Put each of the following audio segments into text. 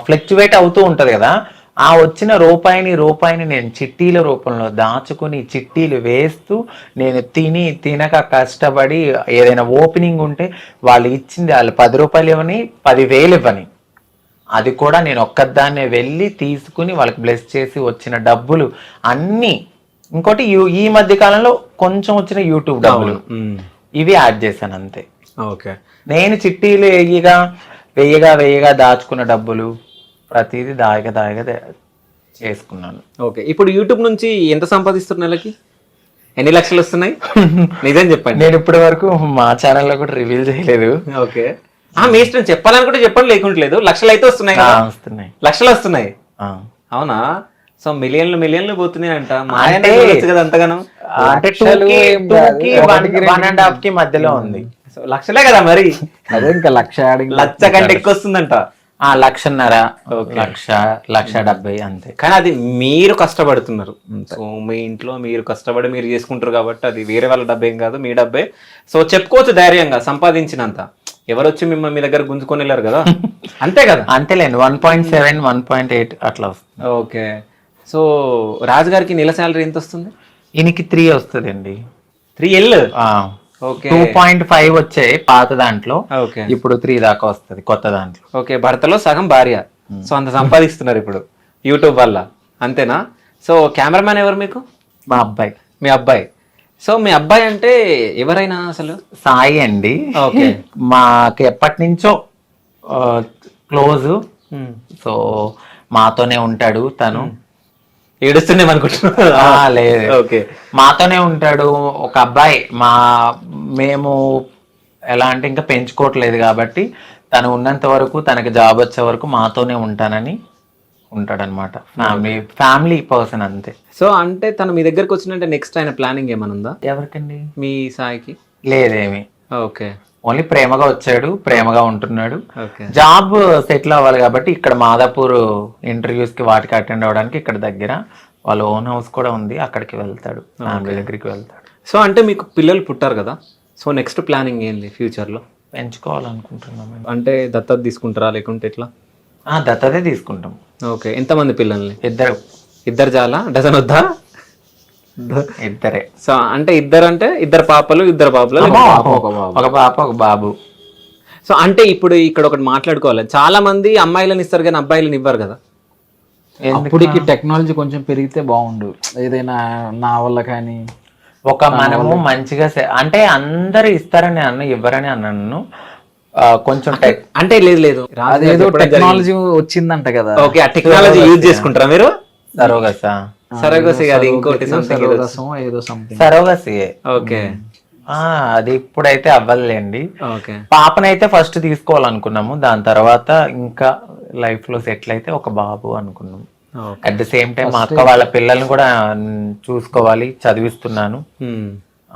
Fluctuate అవుతూ ఉంటది కదా. ఆ వచ్చిన రూపాయిని నేను చిట్టీల రూపంలో దాచుకుని చిట్టీలు వేస్తూ నేను తినక కష్టపడి ఏదైనా ఓపెనింగ్ ఉంటే వాళ్ళు ఇచ్చింది వాళ్ళు 10 రూపాయలు ఇవ్వని 10,000 ఇవ్వని, అది కూడా నేను ఒక్కదాన్నే వెళ్ళి తీసుకుని వాళ్ళకి బ్లెస్ చేసి వచ్చిన డబ్బులు అన్నీ. ఇంకోటి ఈ మధ్య కాలంలో కొంచెం వచ్చిన యూట్యూబ్ డబ్బులు ఇవి యాడ్ చేశాను అంతే. ఓకే. నేను చిట్టీలు వెయ్యగా దాచుకున్న డబ్బులు ప్రతిదీ దాయగా చేసుకున్నాను. ఓకే. ఇప్పుడు యూట్యూబ్ నుంచి ఎంత సంపాదిస్తున్నారు నెలకి? ఎన్ని లక్షలు వస్తున్నాయి? నిజం చెప్పండి. నేను ఇప్పటి వరకు మా ఛానల్లో కూడా రివీల్ చేయలేదు. ఓకే. మీ ఇష్టం, చెప్పాలనుకుంటే చెప్పండి, లేకుంటలేదు. లక్షలు అయితే వస్తున్నాయి కదా? వస్తున్నాయి, లక్షలు వస్తున్నాయి. అవునా? సో మిలియన్లు పోతున్నాయి అంట. అంటే కదా అంతగానం? అంటే 1.5 కి మధ్యలో ఉంది. సో లక్షలే కదా మరి. అదే ఇంకా లక్ష కంటే ఎక్కువ వస్తుందంట. 1.5 1,70,000 అంతే. కానీ అది మీరు కష్టపడుతున్నారు. సో మీ ఇంట్లో మీరు కష్టపడి మీరు చేసుకుంటారు కాబట్టి అది వేరే వాళ్ళ డబ్బేం కాదు, మీ డబ్బే. సో చెప్పుకోవచ్చు ధైర్యంగా సంపాదించినంత. ఎవరు వచ్చి మిమ్మల్ని మీ దగ్గర గుంజుకొని వెళ్ళారు కదా, అంతే కదా? అంతేలేండి. 1.7 1.8 అట్లా వస్తుంది. ఓకే. సో రాజు గారికి నెల శాలరీ ఎంత వస్తుంది? ఈయనకి 3 వస్తుందండి. 3L. ఓకే. 2.5 వచ్చాయి పాత దాంట్లో. ఓకే. ఇప్పుడు 3 దాకా వస్తుంది కొత్త దాంట్లో. ఓకే. భర్తలో సగం భార్య. సో అంత సంపాదిస్తున్నారు ఇప్పుడు యూట్యూబ్ వల్ల, అంతేనా? సో కెమెరామ్యాన్ ఎవరు మీకు? మా అబ్బాయి. మీ అబ్బాయి. సో మీ అబ్బాయి అంటే ఎవరైనా అసలు? సాయి అండి. ఓకే. మాకు ఎప్పటి నుంచో క్లోజ్. సో మాతోనే ఉంటాడు తను. ఏడుస్తున్నాం అనుకుంటున్నా. లేదు, ఓకే. మాతోనే ఉంటాడు. ఒక అబ్బాయి. మేము ఎలా అంటే ఇంకా పెంచుకోవట్లేదు కాబట్టి తను ఉన్నంత వరకు, తనకి జాబ్ వచ్చే వరకు మాతోనే ఉంటానని ఉంటాడనమాట. ఫ్యామిలీ పర్సన్ అంతే. సో అంటే తను మీ దగ్గరకు వచ్చినట్టే నెక్స్ట్ ఆయన ప్లానింగ్ ఏమైనా ఉందా? ఎవరికండి? మీ సాయికి? లేదేమి. ఓకే. ఓన్లీ ప్రేమగా వచ్చాడు, ప్రేమగా ఉంటున్నాడు. ఓకే. జాబ్ సెటిల్ అవ్వాలి కాబట్టి ఇక్కడ మాదాపూర్ ఇంటర్వ్యూస్ కి వాటికి అటెండ్ అవ్వడానికి ఇక్కడ దగ్గర వాళ్ళ ఓన్ హౌస్ కూడా ఉంది, అక్కడికి వెళ్తాడు, ఫ్యామిలీ దగ్గరికి వెళ్తాడు. సో అంటే మీకు పిల్లలు పుట్టారు కదా, సో నెక్స్ట్ ప్లానింగ్ ఏంది ఫ్యూచర్లో? పెంచుకోవాలనుకుంటున్నాం. అంటే దత్తత తీసుకుంటారా లేకుంటే ఎట్లా? దత్తతే తీసుకుంటాం. ఓకే. ఎంతమంది పిల్లల్ని? ఇద్దరు చాలా? డజన్ వద్దా? ఇద్దరే. సో అంటే ఇద్దరు పాపలు, ఇద్దరు బాబులు? ఒక పాప ఒక బాబు. సో అంటే ఇప్పుడు ఇక్కడ ఒకటి మాట్లాడుకోవాలి, చాలా మంది అమ్మాయిలను ఇస్తారు కానీ అబ్బాయిలను ఇవ్వరు కదా. అప్పటికి టెక్నాలజీ కొంచెం పెరిగితే బాగుండు, ఏదైనా నా వల్ల కానీ. మనము మంచిగా అంటే అందరు ఇస్తారని ఇవ్వరని అన్నాను. కొంచెం అంటే లేదు అదేదో టెక్నాలజీ వచ్చిందంట కదా. ఓకే. ఆ టెక్నాలజీ యూజ్ చేసుకుంటారా మీరు? సరోగసి అది ఇంకోటి సరోగసి. ఓకే. అది ఇప్పుడైతే అవ్వదులేండి. ఓకే. పాపనైతే ఫస్ట్ తీసుకోవాలనుకున్నాము, దాని తర్వాత ఇంకా లైఫ్ లో సెటిల్ అయితే ఒక బాబు అనుకున్నాము. అట్ ద సేమ్ టైం మా అక్క వాళ్ళ పిల్లల్ని కూడా చూసుకోవాలి, చదివిస్తున్నాను.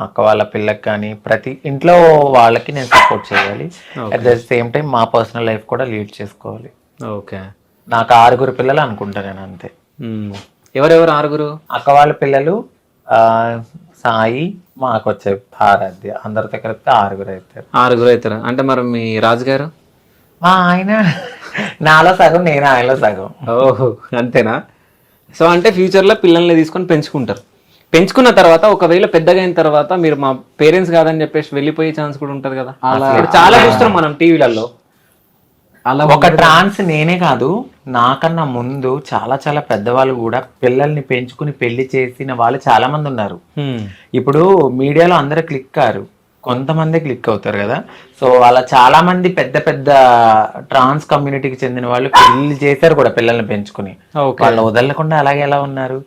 అక్క వాళ్ళ పిల్లకి కానీ ప్రతి ఇంట్లో వాళ్ళకి నేను సపోర్ట్ చేయాలి. అట్ ద సేమ్ టైం మా పర్సనల్ లైఫ్ కూడా లీడ్ చేసుకోవాలి. ఓకే. నాకు 6 పిల్లలు అనుకుంటా నేను, అంతే. ఎవరెవరు 6? అక్క వాళ్ళ పిల్లలు సాయి, మాకు వచ్చే ఆరాధ్య, అందరితో కలిపితే 6 అవుతారు. అంటే మరి మీ రాజుగారు? ఆయన నాలో సగం, నేను ఆయనలో సగం. ఓహో, అంతేనా? సో అంటే ఫ్యూచర్లో పిల్లల్ని తీసుకొని పెంచుకున్న తర్వాత ఒకవేళ పెద్దగా అయిన తర్వాత మీరు మా పేరెంట్స్ కాదని చెప్పేసి వెళ్ళిపోయే ఛాన్స్ కూడా ఉంటది కదా. చాలా చూస్తున్నాం మనం టీవీలలో. అలా ఒక ట్రాన్స్ నేనే కాదు, నాకన్నా ముందు చాలా చాలా పెద్దవాళ్ళు కూడా పిల్లల్ని పెంచుకుని పెళ్లి చేసిన వాళ్ళు చాలా మంది ఉన్నారు. ఇప్పుడు మీడియాలో అందరూ క్లిక్ కారు, కొంతమంది క్లిక్ అవుతారు కదా. సో అలా చాలా మంది పెద్ద పెద్ద ట్రాన్స్ కమ్యూనిటీకి చెందిన వాళ్ళు పెళ్లి చేశారు కూడా పిల్లల్ని పెంచుకుని. వాళ్ళు వదలకుండా అలాగే ఎలా ఉన్నారు.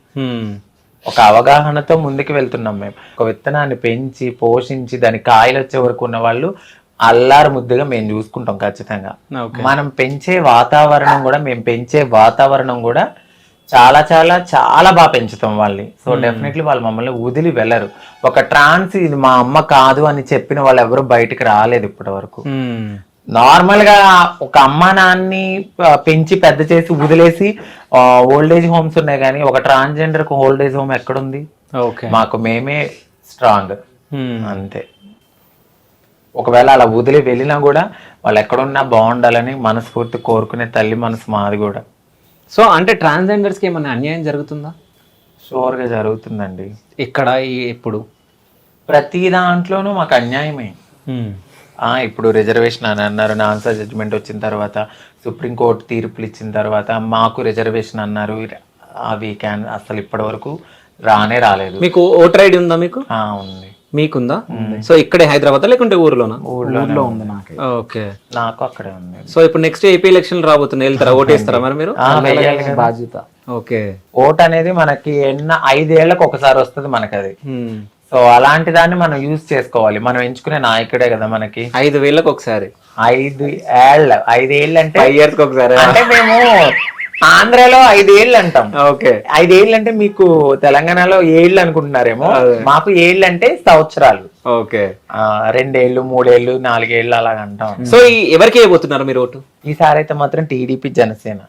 ఒక అవగాహనతో ముందుకు వెళ్తున్నాం మేము. ఒక విత్తనాన్ని పెంచి పోషించి దాని కాయలు వచ్చే వరకు ఉన్న వాళ్ళు అల్లారు ముద్దుగా మేము చూసుకుంటాం ఖచ్చితంగా. మనం పెంచే వాతావరణం కూడా చాలా చాలా చాలా బాగా పెంచుతాం వాళ్ళని. సో డెఫినెట్లీ వాళ్ళు మమ్మల్ని వదిలి వెళ్ళరు. ఒక ట్రాన్స్ ఇది మా అమ్మ కాదు అని చెప్పిన వాళ్ళు ఎవరు బయటికి రాలేదు ఇప్పటి వరకు. నార్మల్ గా ఒక అమ్మా నాన్ని పెంచి పెద్ద చేసి వదిలేసి ఓల్డేజ్ హోమ్స్ ఉన్నాయి, కానీ ఒక ట్రాన్స్జెండర్ కు ఓల్డేజ్ హోమ్ ఎక్కడుంది? మాకు మేమే స్ట్రాంగ్, అంతే. ఒకవేళ అలా వదిలి వెళ్ళినా కూడా వాళ్ళు ఎక్కడున్నా బాగుండాలని మనస్ఫూర్తి కోరుకునే తల్లి మనసు మాది కూడా. సో అంటే ట్రాన్స్జెండర్స్కి ఏమైనా అన్యాయం జరుగుతుందా? షూర్గా జరుగుతుందండి. ఎక్కడ ఎప్పుడు? ప్రతి దాంట్లోనూ మాకు అన్యాయమే. ఇప్పుడు రిజర్వేషన్ అని అన్నారు, ఆన్సర్ జడ్జిమెంట్ వచ్చిన తర్వాత సుప్రీంకోర్టు తీర్పులు ఇచ్చిన తర్వాత మాకు రిజర్వేషన్ అన్నారు. అవి అసలు ఇప్పటి వరకు రానే రాలేదు. మీకు ఓటర్ ఐడి ఉందా? మీకు ఉంది. మీకుందా? సో ఇక్కడే హైదరాబాద్ లేకుంటే ఊర్లోనా? ఊర్లో ఉంది నాకు. ఓకే, నాకు అక్కడే ఉంది. సో ఇప్పుడు నెక్స్ట్ ఏపీ ఎలక్షన్ రాబోతున్నాయి, వెళ్తారా? ఓటేస్తారా మరి మీరు? బాధ్యత. ఓకే, ఓట్ అనేది మనకి 5 ఏళ్లకు ఒకసారి వస్తుంది మనకి అది. సో అలాంటి దాన్ని మనం యూజ్ చేసుకోవాలి. మనం ఎంచుకునే నాయకుడే కదా మనకి. 5 వేలకు ఒకసారి. 5 ఏళ్ళు 5 ఏళ్ళు అంటే 5 years ఒకసారి. అంటే మేము ఆంధ్రాలో 5 ఏళ్ళు అంటాం. ఓకే, 5 ఏళ్ళు అంటే మీకు తెలంగాణలో ఏళ్ళు అనుకుంటున్నారేమో, మాకు ఏళ్ళు అంటే సంవత్సరాలు. ఓకే, 2 ఏళ్ళు 3 ఏళ్ళు 4 ఏళ్ళు అలాగ అంటాం. సో ఎవరికి వేయబోతున్నారు మీరు ఓటు? ఈసారి అయితే మాత్రం టీడీపీ జనసేన.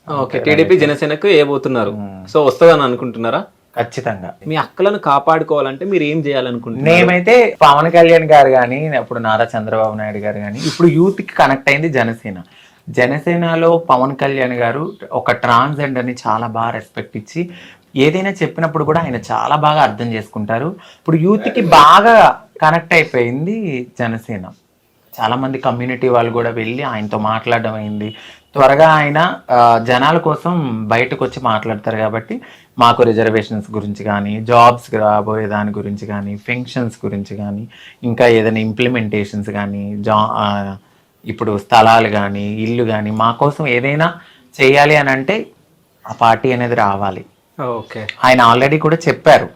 ఓకే, టీడీపీ జనసేనకు వేయబోతున్నారు. సో వస్తుందని అనుకుంటున్నారా? ఖచ్చితంగా. మీ హక్కులను కాపాడుకోవాలంటే మీరు ఏం చేయాలనుకుంటున్నారు? మేమైతే పవన్ కళ్యాణ్ గారు కానీ, అప్పుడు నారా చంద్రబాబు నాయుడు గారు కానీ, ఇప్పుడు యూత్ కి కనెక్ట్ అయింది జనసేన. జనసేనలో పవన్ కళ్యాణ్ గారు ఒక ట్రాన్స్జెండర్ ని చాలా బాగా రెస్పెక్ట్ ఇచ్చి ఏదైనా చెప్పినప్పుడు కూడా ఆయన చాలా బాగా అర్థం చేసుకుంటారు. ఇప్పుడు యూత్ కి బాగా కనెక్ట్ అయిపోయింది జనసేన. చాలా మంది కమ్యూనిటీ వాళ్ళు కూడా వెళ్ళి ఆయనతో మాట్లాడడం అయింది. త్వరగా ఆయన జనాల కోసం బయటకు వచ్చి మాట్లాడతారు కాబట్టి మాకు రిజర్వేషన్స్ గురించి కానీ, జాబ్స్ రాబోయే దాని గురించి కానీ, పెన్షన్స్ గురించి కానీ, ఇంకా ఏదైనా ఇంప్లిమెంటేషన్స్ కానీ, ఇప్పుడు స్థలాలు కానీ, ఇల్లు కానీ, మా కోసం ఏదైనా చేయాలి అని అంటే ఆ పార్టీ అనేది రావాలి. ఓకే, ఆయన ఆల్రెడీ కూడా చెప్పారు.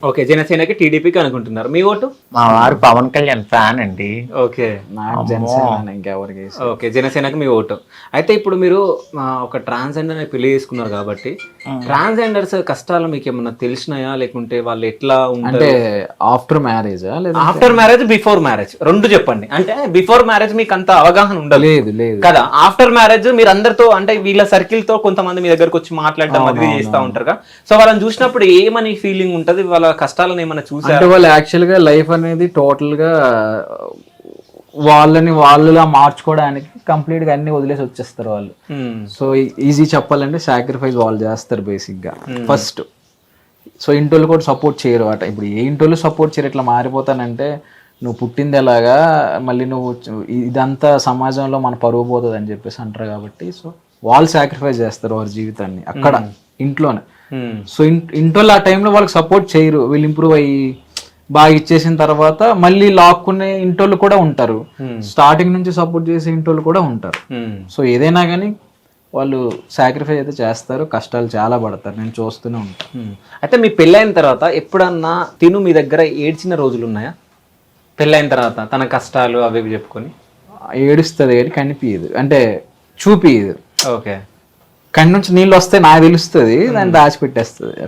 ఓకే, జనసేనకి టీడీపీకి అనుకుంటున్నారు. మీ ఓటు? మా వారు పవన్ కళ్యాణ్ ఫ్యాన్ అండి. ఓకే, నాకు జనసేన, ఇంకెవరికి. ఓకే, జనసేనకి మీ ఓటు. అయితే ఇప్పుడు మీరు ఒక ట్రాన్స్జెండర్ పెళ్లి చేసుకున్నారు కాబట్టి ట్రాన్స్జెండర్స్ కష్టాలు మీకు ఏమన్నా తెలిసినాయా, లేకుంటే వాళ్ళు ఎట్లా అంటే ఆఫ్టర్ మ్యారేజ్ లేదా ఆఫ్టర్ మ్యారేజ్, బిఫోర్ మ్యారేజ్ రెండు చెప్పండి. అంటే బిఫోర్ మ్యారేజ్ మీకు అంత అవగాహన ఉండదు లేదు కదా. ఆఫ్టర్ మ్యారేజ్ మీరు అందరితో అంటే వీళ్ళ సర్కిల్ తో కొంతమంది మీ దగ్గరకు వచ్చి మాట్లాడడం అది చేస్తూ ఉంటారు కదా. సో వాళ్ళని చూసినప్పుడు ఏమని ఫీలింగ్ ఉంటది? వాళ్ళ కష్టాలను ఏమైనా చూసారు? అంటే వాళ్ళు యాక్చువల్ గా లైఫ్ అనేది టోటల్ గా వాళ్ళులా మార్చుకోవడానికి కంప్లీట్ గా అన్ని వదిలేసి వచ్చేస్తారు వాళ్ళు. సో ఈజీ చెప్పాలంటే సాక్రిఫైస్ వాళ్ళు చేస్తారు బేసిక్ గా ఫస్ట్. సో ఇంటోళ్ళు కూడా సపోర్ట్ చేయరు అట. ఇప్పుడు ఏ ఇంటోళ్ళు సపోర్ట్ చేయరు, ఇట్లా మారిపోతానంటే నువ్వు పుట్టింది ఎలాగా, మళ్ళీ నువ్వు ఇదంతా సమాజంలో మన పరువు పోతుంది అని చెప్పేసి అంటారు కాబట్టి సో వాళ్ళు సాక్రిఫైస్ చేస్తారు వారి జీవితాన్ని అక్కడ ఇంట్లోనే. సో ఇంటోళ్ళు ఆ టైంలో వాళ్ళకి సపోర్ట్ చేయరు. వీళ్ళు ఇంప్రూవ్ అయ్యి బాగా ఇచ్చేసిన తర్వాత మళ్ళీ లాక్కునే ఇంటోళ్ళు కూడా ఉంటారు. స్టార్టింగ్ నుంచి సపోర్ట్ చేసే ఇంటోళ్ళు కూడా ఉంటారు. సో ఏదైనా కానీ వాళ్ళు సాక్రిఫైస్ అయితే చేస్తారు, కష్టాలు చాలా పడతారు, నేను చూస్తూనే ఉంటాను. అయితే మీ పెళ్ళైన తర్వాత ఎప్పుడన్నా తిను మీ దగ్గర ఏడ్చిన రోజులు ఉన్నాయా? పెళ్ళైన తర్వాత తన కష్టాలు అవి చెప్పుకొని ఏడుస్తుంది కానీ కనిపించదు, అంటే చూపియదు. ఓకే, కన్ను నుంచి నీళ్ళు వస్తే నాకు తెలుస్తుంది, దాన్ని దాచిపెట్టేస్తుంది.